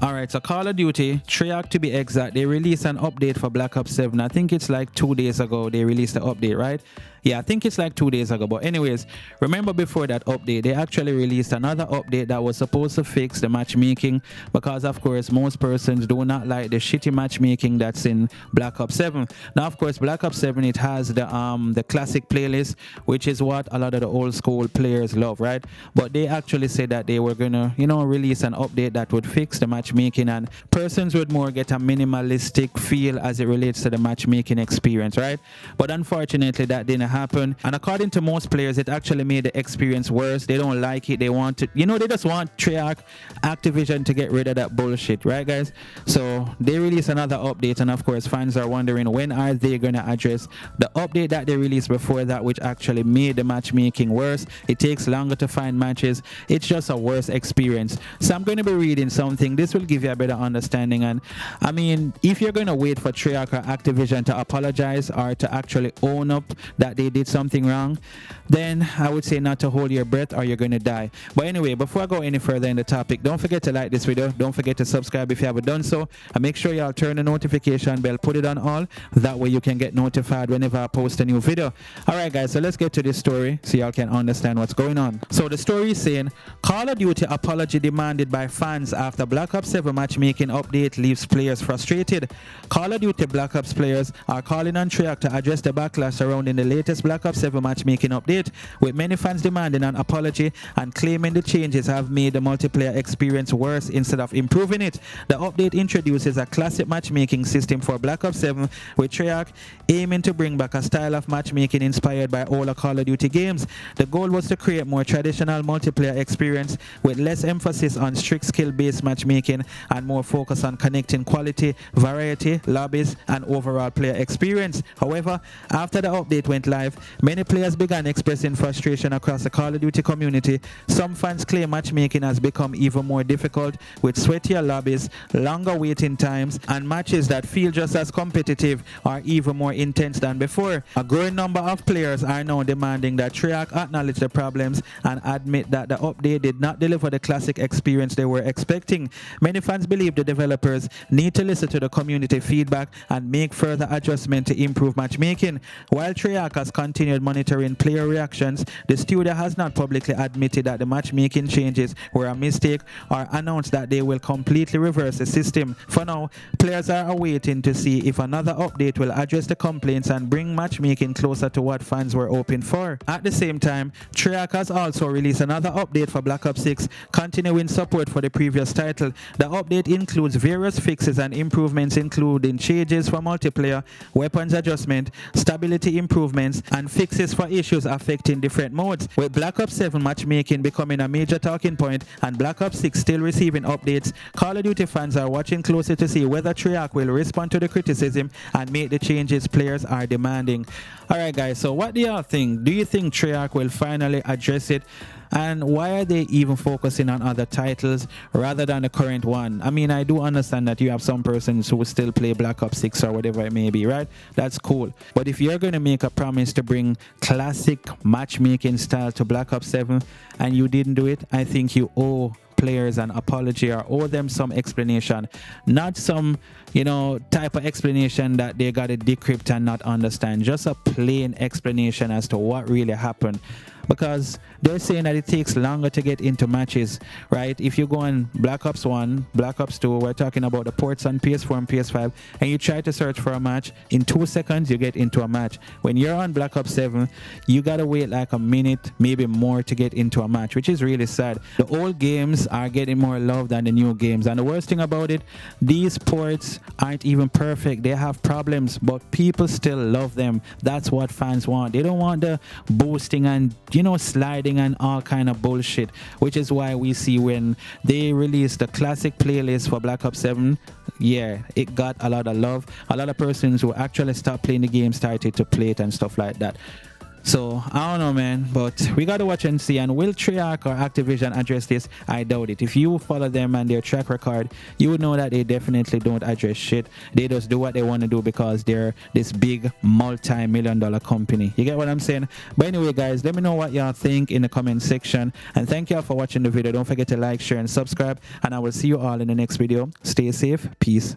Alright, so Call of Duty, Treyarch to be exact, they released an update for Black Ops 7. I think it's like 2 days ago they released the update, right? Yeah, I think it's like 2 days ago. But anyways, remember before that update, they actually released another update that was supposed to fix the matchmaking because, of course, most persons do not like the shitty matchmaking that's in Black Ops 7. Now, of course, Black Ops 7, it has the classic playlist, which is what a lot of the old school players love, right? But they actually said that they were gonna, release an update that would fix the matchmaking and persons would more get a minimalistic feel as it relates to the matchmaking experience, right? But unfortunately, that didn't happen, and according to most players, it actually made the experience worse. They don't like it. They want to, they just want Treyarch, Activision to get rid of that bullshit, right, guys? So they released another update, and of course, fans are wondering when are they gonna address the update that they released before that, which actually made the matchmaking worse. It takes longer to find matches. It's just a worse experience. So I'm going to be reading something. This will give you a better understanding. And I mean, if you're going to wait for Treyarch or Activision to apologize or to actually own up that they did something wrong, then I would say not to hold your breath or you're going to die. But anyway, before I go any further in the topic, don't forget to like this video. Don't forget to subscribe if you haven't done so. And make sure y'all turn the notification bell, put it on all. That way you can get notified whenever I post a new video. Alright guys, so let's get to this story so y'all can understand what's going on. So the story is saying, Call of Duty apology demanded by fans after Black Ops 7 matchmaking update leaves players frustrated. Call of Duty Black Ops players are calling on Treyarch to address the backlash surrounding the latest Black Ops 7 matchmaking update, with many fans demanding an apology and claiming the changes have made the multiplayer experience worse instead of improving it. The update introduces a classic matchmaking system for Black Ops 7, with Treyarch aiming to bring back a style of matchmaking inspired by older Call of Duty games. The goal was to create more traditional multiplayer experience with less emphasis on strict skill-based matchmaking and more focus on connecting quality, variety, lobbies, and overall player experience. However, after the update went live, many players began expressing frustration across the Call of Duty community. Some fans claim matchmaking has become even more difficult, with sweatier lobbies, longer waiting times, and matches that feel just as competitive or even more intense than before. A growing number of players are now demanding that Treyarch acknowledge the problems and admit that the update did not deliver the classic experience they were expecting. Many fans believe the developers need to listen to the community feedback and make further adjustments to improve matchmaking. While Treyarch has continued monitoring player reactions, the studio has not publicly admitted that the matchmaking changes were a mistake or announced that they will completely reverse the system. For now, players are awaiting to see if another update will address the complaints and bring matchmaking closer to what fans were hoping for. At the same time, Treyarch has also released another update for Black Ops 6, continuing support for the previous title. The update includes various fixes and improvements, including changes for multiplayer, weapons adjustment, stability improvements, and fixes for issues affecting different modes. With Black Ops 7 matchmaking becoming a major talking point and Black Ops 6 still receiving updates, Call of Duty fans are watching closely to see whether Treyarch will respond to the criticism and make the changes players are demanding. Alright guys, so what do y'all think? Do you think Treyarch will finally address it? And why are they even focusing on other titles rather than the current one? I mean, I do understand that you have some persons who still play Black Ops 6 or whatever it may be, right? That's cool. But if you're going to make a promise to bring classic matchmaking style to Black Ops 7 and you didn't do it, I think you owe players an apology or owe them some explanation, not some type of explanation that they got to decrypt and not understand, just a plain explanation as to what really happened. Because they're saying that it takes longer to get into matches, right? If you go on Black Ops 1, Black Ops 2, we're talking about the ports on PS4 and PS5, and you try to search for a match, in 2 seconds you get into a match. When you're on Black Ops 7, you gotta wait like a minute, maybe more, to get into a match, which is really sad. The old games are getting more love than the new games, and the worst thing about it, these ports aren't even perfect. They have problems, but people still love them. That's what fans want. They don't want the boosting and sliding and all kind of bullshit, which is why we see when they released the classic playlist for Black Ops 7, yeah, it got a lot of love. A lot of persons who actually stopped playing the game started to play it and stuff like that. So I don't know, man, but we gotta watch and see. And will Treyarch or Activision address this? I doubt it. If you follow them and their track record, you would know that they definitely don't address shit. They just do what they want to do because they're this big multi-million-dollar company. You get what I'm saying? But anyway, guys, let me know what y'all think in the comment section. And thank y'all for watching the video. Don't forget to like, share, and subscribe. And I will see you all in the next video. Stay safe. Peace.